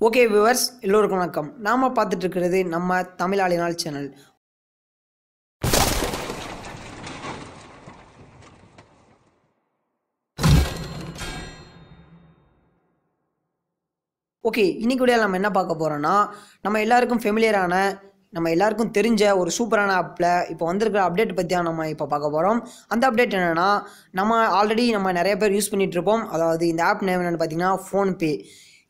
Okay viewers எல்லோருக்கும் வணக்கம். நாம பார்த்துட்டு இருக்கிறது நம்ம தமிழ் ஆளினால் சேனல். ஓகே, இன்னைக்கு வீடியோவில் நம்ம என்ன பார்க்க போறோம்னா, நம்ம எல்லாருக்கும் ஃபெமிலியரான, நம்ம எல்லாருக்கும் தெரிஞ்ச ஒரு சூப்பரான ஆப்பில் இப்போ வந்திருக்கிற அப்டேட் பற்றி தான் நம்ம இப்போ பார்க்க போகிறோம். அந்த அப்டேட் என்னென்னா, நம்ம ஆல்ரெடி நிறைய பேர் யூஸ் பண்ணிகிட்டு இருப்போம். அதாவது இந்த ஆப் நேம் என்னென்னு பார்த்தீங்கன்னா ஃபோன்பே.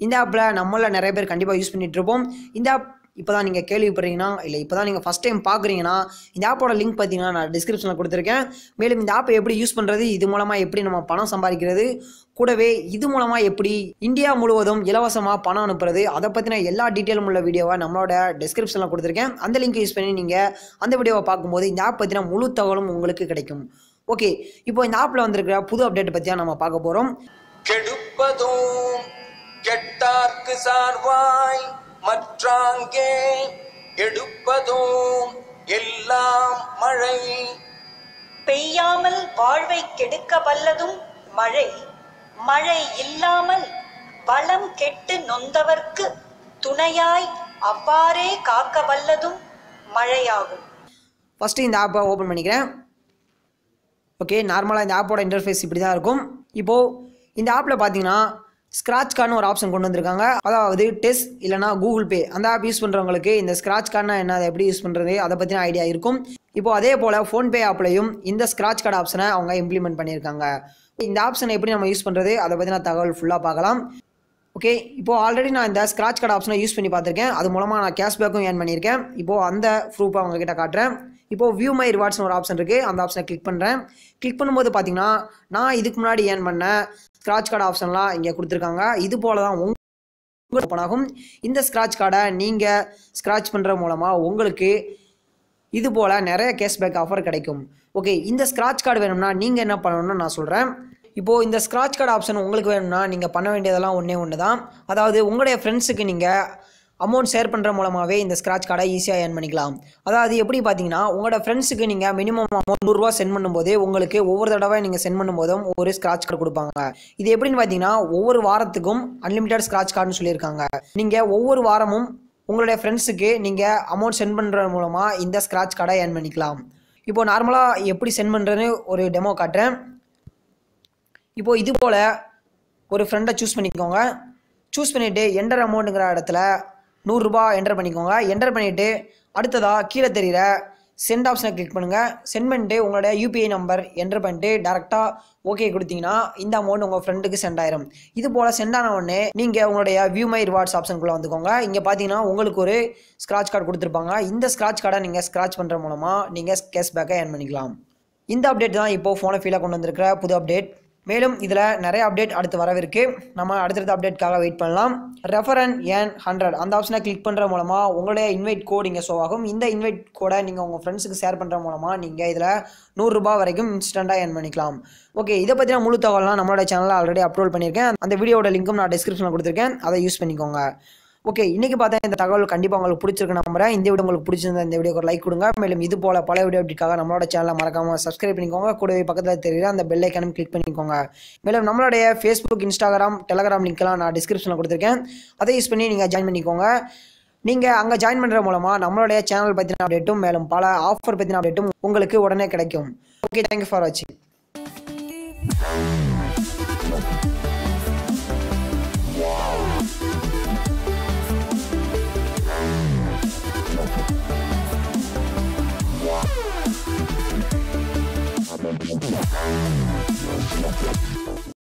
இந்த ஆப்பில் நம்மள நிறைய பேர் கண்டிப்பாக யூஸ் பண்ணிகிட்டு இருப்போம். இந்த ஆப் இப்போ தான் நீங்கள் கேள்விப்படுறீங்கன்னா, இல்லை இப்போ தான் நீங்கள் ஃபஸ்ட் டைம் பார்க்குறீங்கன்னா, இந்த ஆப்போட லிங்க் பார்த்தீங்கன்னா நான் டிஸ்கிரிப்ஷனில் கொடுத்துருக்கேன். மேலும் இந்த ஆப்பை எப்படி யூஸ் பண்ணுறது, இது மூலமாக எப்படி நம்ம பணம் சம்பாதிக்கிறது, கூடவே இது மூலமாக எப்படி இந்தியா முழுவதும் இலவசமாக பணம் அனுப்புறது, அதை பற்றின எல்லா டீட்டெயிலும் உள்ள வீடியோவை நம்மளோட டிஸ்கிரிப்ஷனில் கொடுத்துருக்கேன். அந்த லிங்க் யூஸ் பண்ணி நீங்கள் அந்த வீடியோவை பார்க்கும்போது இந்த ஆப் பற்றின முழு தகவலும் உங்களுக்கு கிடைக்கும். ஓகே, இப்போ இந்த ஆப்பில் வந்திருக்கிற புது அப்டேட் பற்றியாக நம்ம பார்க்க போகிறோம். கெடுப்பதும் கெட்டார்க்கு சார்வாய் மற்றாங்கே எடுப்பதும் எல்லாம் மழை. பெய்யாமல் வாழ்வை கெடுக்க வல்லதும் மழை, மழை இல்லாமல் வளம் கெட்டு நொந்தவர்க்கு துணையாய் அவ்வாறே காக்க வல்லதும் மழையாகும். ஃபஸ்ட்டு இந்த ஆப்பை ஓப்பன் பண்ணிக்கிறேன். ஓகே, நார்மலாக இந்த ஆப்போட இன்டர்ஃபேஸ் இப்படி தான் இருக்கும். இப்போது இந்த ஆப்பில் பார்த்தீங்கன்னா ஸ்க்ராட்ச் கார்டுன்னு ஒரு ஆப்ஷன் கொண்டு வந்திருக்காங்க. அதாவது டெஸ்ட் இல்லைனா கூகுள் பே அந்த ஆப் யூஸ் பண்ணுறவங்களுக்கு இந்த ஸ்க்ராட்ச் கார்டுனா என்ன, அதை எப்படி யூஸ் பண்ணுறது, அதை பற்றின ஐடியா இருக்கும். இப்போது அதே போல் ஃபோன்பே ஆப்லையும் இந்த ஸ்க்ராட்ச் கார்டு ஆப்ஷனை அவங்க இம்ப்ளிமெண்ட் பண்ணியிருக்காங்க. இந்த ஆப்ஷனை எப்படி நம்ம யூஸ் பண்ணுறது, அதை பற்றின தகவல் ஃபுல்லாக பார்க்கலாம். ஓகே, இப்போது ஆல்ரெடி நான் இந்த ஸ்க்ராட்ச் கார்டு ஆப்ஷனை யூஸ் பண்ணி பார்த்துருக்கேன். அது மூலமாக நான் கேஷ்பேக்கும் ஏர்ன் பண்ணியிருக்கேன். இப்போது அந்த ப்ரூஃபை அவங்ககிட்ட காட்டுறேன். இப்போது வியூ மை ரிவார்ட்ஸ்னு ஒரு ஆப்ஷன் இருக்குது. அந்த ஆப்ஷனை கிளிக் பண்ணுறேன். கிளிக் பண்ணும்போது பார்த்தீங்கன்னா நான் இதுக்கு முன்னாடி ஏர்ன் பண்ண ஸ்க்ராட்ச் கார்டு ஆப்ஷன்லாம் இங்கே கொடுத்துருக்காங்க. இது போல தான் உங்களுக்கு ஓப்பன் ஆகும். இந்த ஸ்க்ராட்ச் கார்டை நீங்கள் ஸ்க்ராட்ச் பண்ணுற மூலமாக உங்களுக்கு இது போல் நிறைய கேஷ்பேக் ஆஃபர் கிடைக்கும். ஓகே, இந்த ஸ்க்ராட்ச் கார்டு வேணும்னா நீங்கள் என்ன பண்ணணும்னு நான் சொல்கிறேன். இப்போது இந்த ஸ்க்ராட்ச் கார்டு ஆப்ஷன் உங்களுக்கு வேணும்னா நீங்கள் பண்ண வேண்டியதெல்லாம் ஒன்று தான். அதாவது உங்களுடைய ஃப்ரெண்ட்ஸுக்கு நீங்கள் அமௌண்ட் ஷேர் பண்ணுற மூலமாகவே இந்த ஸ்க்ராட்ச் கார்டை ஈஸியாக ஏர்ன் பண்ணிக்கலாம். அதாவது எப்படி பார்த்தீங்கன்னா, உங்களோட ஃப்ரெண்ட்ஸுக்கு நீங்கள் மினிமம் அமௌண்ட் ₹100 சென்ட் பண்ணும்போது உங்களுக்கு ஒவ்வொரு தடவை நீங்கள் சென்ட் பண்ணும்போதும் ஒரு ஸ்க்ராட்ச் கார்டு கொடுப்பாங்க. இது எப்படின்னு பார்த்தீங்கன்னா, ஒவ்வொரு வாரத்துக்கும் அன்லிமிட்டட் ஸ்க்ராட்ச் கார்டுன்னு சொல்லியிருக்காங்க. நீங்கள் ஒவ்வொரு வாரமும் உங்களுடைய ஃப்ரெண்ட்ஸுக்கு நீங்கள் அமௌண்ட் சென்ட் பண்ணுறது மூலமாக இந்த ஸ்க்ராட்ச் கார்டை ஏர்ன் பண்ணிக்கலாம். இப்போது நார்மலாக எப்படி சென்ட் பண்ணுறதுன்னு ஒரு டெமோ காட்டுறேன். இப்போது இது போல் ஒரு ஃப்ரெண்டை சூஸ் பண்ணிக்கோங்க. சூஸ் பண்ணிவிட்டு என்டர் அமௌண்ட்டுங்கிற இடத்துல ₹100 என்டர் பண்ணிக்கோங்க. என்டர் பண்ணிவிட்டு அடுத்ததாக கீழே தெரிகிற சென்ட் ஆப்ஷனை கிளிக் பண்ணுங்கள். சென்ட் பண்ணிட்டு உங்களுடைய யூபிஐ நம்பர் என்டர் பண்ணிட்டு டேரெக்டாக ஓகே கொடுத்தீங்கன்னா இந்த அமௌண்ட் உங்கள் ஃப்ரெண்டுக்கு சென்ட் ஆயிரும். இது போல் சென்ட் ஆன உடனே நீங்கள் உங்களுடைய வியூ மை ரிவார்ட்ஸ் ஆப்ஷனுக்குள்ளே வந்துக்கோங்க. இங்கே பார்த்தீங்கன்னா உங்களுக்கு ஒரு ஸ்க்ராட்ச் கார்டு கொடுத்துருப்பாங்க. இந்த ஸ்க்ராட்ச் கார்டை நீங்கள் ஸ்க்ராட்ச் பண்ணுற மூலமாக நீங்கள் கேஷ்பேக்கை ஏர்ன் பண்ணிக்கலாம். இந்த அப்டேட் தான் இப்போது ஃபோனை ஃபீலாக கொண்டு வந்திருக்கிற புது அப்டேட். மேலும் இதில் நிறைய அப்டேட் அடுத்து வரவிருக்கு. நம்ம அடுத்தடுத்த அப்டேட்காக வெயிட் பண்ணலாம். ரெஃபர் அண்ட் ஏர்ன் 100 அந்த ஆப்ஷனை கிளிக் பண்ணுற மூலமாக உங்களுடைய இன்வைட் கோட் இங்கே ஷோ ஆகும். இந்த இன்வைட் கோடை நீங்கள் உங்கள் ஃப்ரெண்ட்ஸுக்கு ஷேர் பண்ணுற மூலமாக நீங்கள் இதில் ₹100 வரைக்கும் இன்ஸ்டண்ட்டாக ஏர்ன் பண்ணிக்கலாம். ஓகே, இதை பற்றின முழு தகவலாம் நம்மளோட சேனலில் ஆல்ரெடி அப்லோட் பண்ணியிருக்கேன். அந்த வீடியோட லிங்க்கும் நான் டிஸ்கிரிப்ஷனில் கொடுத்துருக்கேன். அதை யூஸ் பண்ணிக்கோங்க. ஓகே, இன்றைக்கி பார்த்தா இந்த தகவல் கண்டிப்பாக உங்களுக்கு பிடிச்சிருக்கு நம்புறேன். இந்த வீடியோ உங்களுக்கு பிடிச்சிருந்தா இந்த வீடியோக்கு ஒரு லைக் கொடுங்க. மேலும் இது போல் பல வீடியோ அப்டேட்காக நம்மளோட சேனலை மறக்காமல் சப்ஸ்கிரைப் பண்ணிக்கோங்க. கூடவே பக்கத்தில் தெரியுற அந்த பெல் ஐக்கானும் கிளிக் பண்ணிக்கோங்க. மேலும் நம்மளுடைய ஃபேஸ்புக், இன்ஸ்டாகிராம், டெலகிராம் லிங்க்லாம் நான் டிஸ்கிரிப்ஷனில் கொடுத்துருக்கேன். அதை யூஸ் பண்ணி நீங்கள் ஜாயின் பண்ணிக்கோங்க. நீங்கள் அங்கே ஜாயின் பண்ணுற மூலமாக நம்மளுடைய சேனல் பற்றின அப்டேட்டும் மேலும் பல ஆஃபர் பற்றின அப்டேட்டும் உங்களுக்கு உடனே கிடைக்கும். ஓகே, தேங்க்யூ ஃபார் வாட்சிங்.